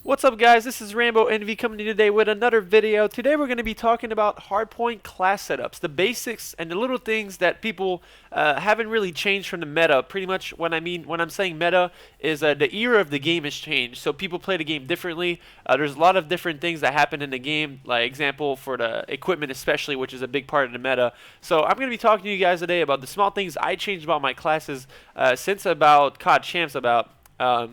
What's up, guys? This is Rambo Envy coming to you today with another video. Today we're going to be talking about hardpoint class setups, the basics and the little things that people haven't really changed from the meta. Pretty much when I'm saying meta is the era of the game has changed, so people play the game differently. There's a lot of different things that happen in the game, like example for the equipment especially, which is a big part of the meta. So I'm going to be talking to you guys today about the small things I changed about my classes since about COD Champs about.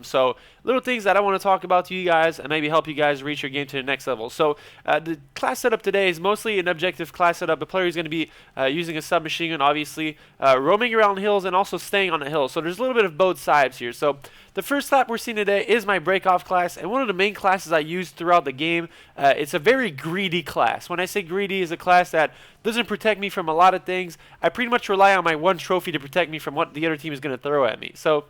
So little things that I want to talk about to you guys and maybe help you guys reach your game to the next level. So the class setup today is mostly an objective class setup. The player is going to be using a submachine gun, obviously, roaming around hills and also staying on the hill. So there's a little bit of both sides here. So the first class we're seeing today is my breakoff class, and one of the main classes I use throughout the game. It's a very greedy class. When I say greedy, is a class that doesn't protect me from a lot of things. I pretty much rely on my one trophy to protect me from what the other team is going to throw at me. So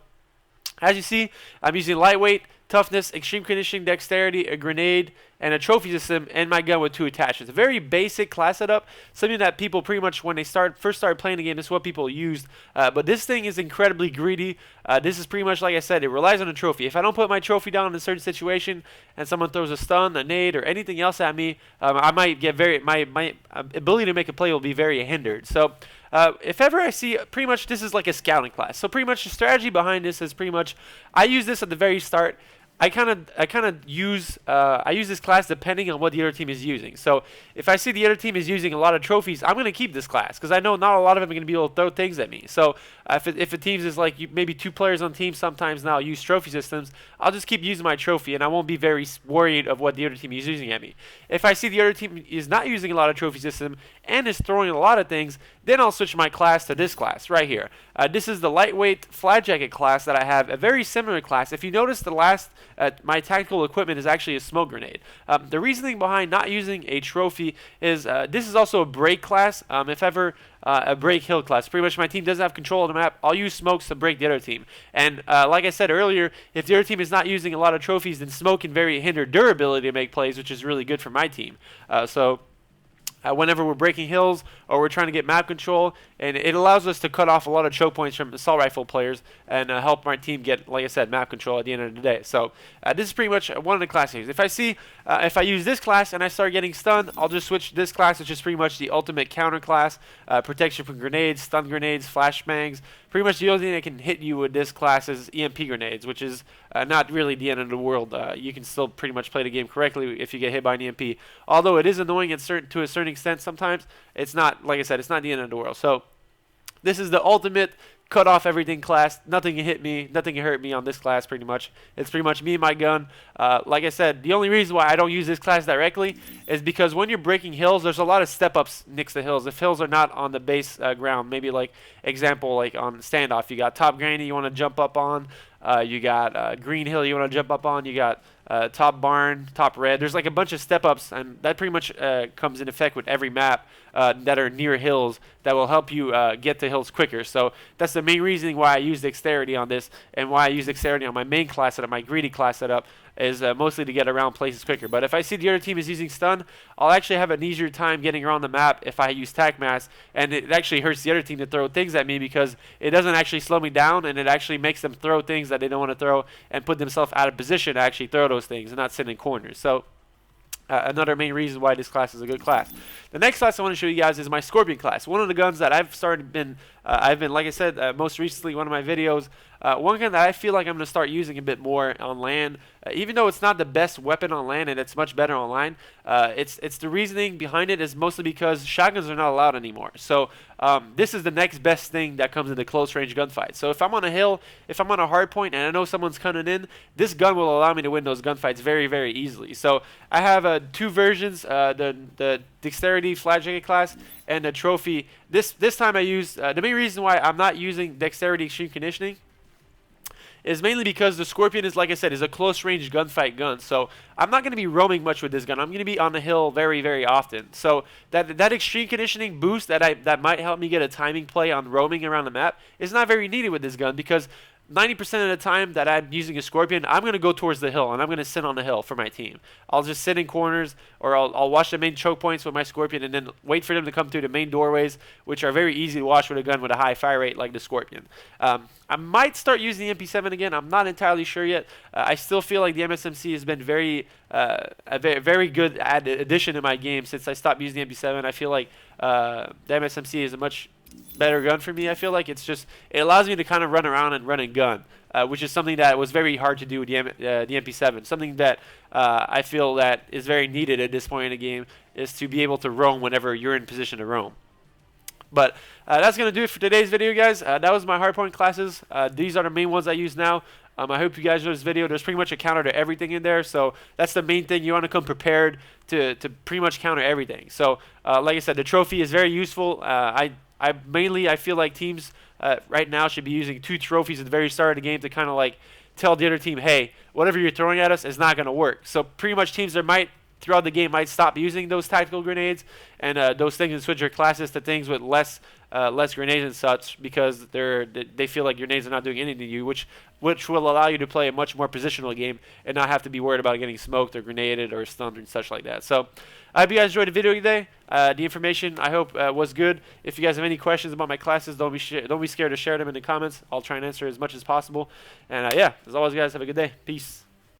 as you see, I'm using lightweight, toughness, extreme conditioning, dexterity, a grenade, and a trophy system, and my gun with 2 attachments. A very basic class setup, something that people pretty much, when they first started playing the game, this is what people used. But this thing is incredibly greedy. This is pretty much, like I said, it relies on a trophy. If I don't put my trophy down in a certain situation, and someone throws a stun, a nade, or anything else at me, I might get my ability to make a play will be very hindered. So if ever I see, pretty much this is like a scouting class. So pretty much the strategy behind this is pretty much, I use this at the very start. I use this class depending on what the other team is using. So if I see the other team is using a lot of trophies, I'm going to keep this class because I know not a lot of them are going to be able to throw things at me. So if a team is like maybe 2 players on team sometimes now use trophy systems, I'll just keep using my trophy and I won't be very worried of what the other team is using at me. If I see the other team is not using a lot of trophy system and is throwing a lot of things, then I'll switch my class to this class right here. This is the lightweight flat jacket class that I have, a very similar class. If you notice, the last my tactical equipment is actually a smoke grenade. The reasoning behind not using a trophy is this is also a break class. If ever a break hill class. Pretty much my team doesn't have control of the map. I'll use smokes to break the other team. And like I said earlier, if the other team is not using a lot of trophies, then smoke can very hinder durability to make plays, which is really good for my team. Whenever we're breaking hills or we're trying to get map control, and it allows us to cut off a lot of choke points from assault rifle players and help my team get, like I said, map control at the end of the day. So this is pretty much one of the classes. If I see, if I use this class and I start getting stunned, I'll just switch this class, which is pretty much the ultimate counter class, protection from grenades, stun grenades, flashbangs. Pretty much the only thing that can hit you with this class is EMP grenades, which is not really the end of the world. You can still pretty much play the game correctly if you get hit by an EMP. Although it is annoying to a certain extent sometimes, it's not, like I said, it's not the end of the world. So this is the ultimate cut off everything class. Nothing can hit me, nothing can hurt me on this class pretty much. It's pretty much me and my gun. Like I said, the only reason why I don't use this class directly is because when you're breaking hills, there's a lot of step ups next to hills. If hills are not on the base ground, maybe like example like on standoff, you got top granny you want to jump up on, you got green hill you want to jump up on, you got top barn, top red. There's like a bunch of step ups, and that pretty much comes in effect with every map that are near hills that will help you get to hills quicker. So that's the main reason why I use dexterity on this, and why I use dexterity on my main class setup, my greedy class setup, is mostly to get around places quicker. But if I see the other team is using stun, I'll actually have an easier time getting around the map if I use tac mass, and it actually hurts the other team to throw things at me because it doesn't actually slow me down, and it actually makes them throw things that they don't want to throw and put themselves out of position to actually throw those things and not sit in corners. So another main reason why this class is a good class. The next class I want to show you guys is my Scorpion class. One of the guns that I've been, like I said, most recently, one of my videos, one gun that I feel like I'm going to start using a bit more on land, even though it's not the best weapon on land and it's much better online. It's the reasoning behind it is mostly because shotguns are not allowed anymore. So this is the next best thing that comes into close range gunfights. So if I'm on a hill, if I'm on a hard point and I know someone's coming in, this gun will allow me to win those gunfights very, very easily. So I have 2 versions, the dexterity flat jacket class and the trophy. This time I use the main reason why I'm not using dexterity extreme conditioning is mainly because the Scorpion is, like I said, is a close range gunfight gun. So I'm not going to be roaming much with this gun. I'm going to be on the hill very, very often. So that extreme conditioning boost that might help me get a timing play on roaming around the map is not very needed with this gun because 90% of the time that I'm using a Scorpion, I'm going to go towards the hill, and I'm going to sit on the hill for my team. I'll just sit in corners, or I'll watch the main choke points with my Scorpion, and then wait for them to come through the main doorways, which are very easy to watch with a gun with a high fire rate like the Scorpion. I might start using the MP7 again. I'm not entirely sure yet. I still feel like the MSMC has been a very good addition to my game since I stopped using the MP7. I feel like the MSMC is a much better gun for me. I feel like it allows me to kind of run around and run and gun, which is something that was very hard to do with the MP7. Something that I feel that is very needed at this point in the game is to be able to roam whenever you're in position to roam. But that's going to do it for today's video, guys. That was my hardpoint classes. These are the main ones I use now. I hope you guys enjoyed this video. There's pretty much a counter to everything in there, so that's the main thing. You want to come prepared to pretty much counter everything. So like I said, the trophy is very useful. I feel like teams right now should be using 2 trophies at the very start of the game to kind of like tell the other team, hey, whatever you're throwing at us is not going to work. So pretty much teams throughout the game might stop using those tactical grenades and those things and switch your classes to things with less grenades and such, because they feel like grenades are not doing anything to you, which will allow you to play a much more positional game and not have to be worried about getting smoked or grenaded or stunned and such like that. So I hope you guys enjoyed the video today. The information, I hope, was good. If you guys have any questions about my classes, don't be scared to share them in the comments. I'll try and answer as much as possible. And yeah, as always, guys, have a good day. Peace.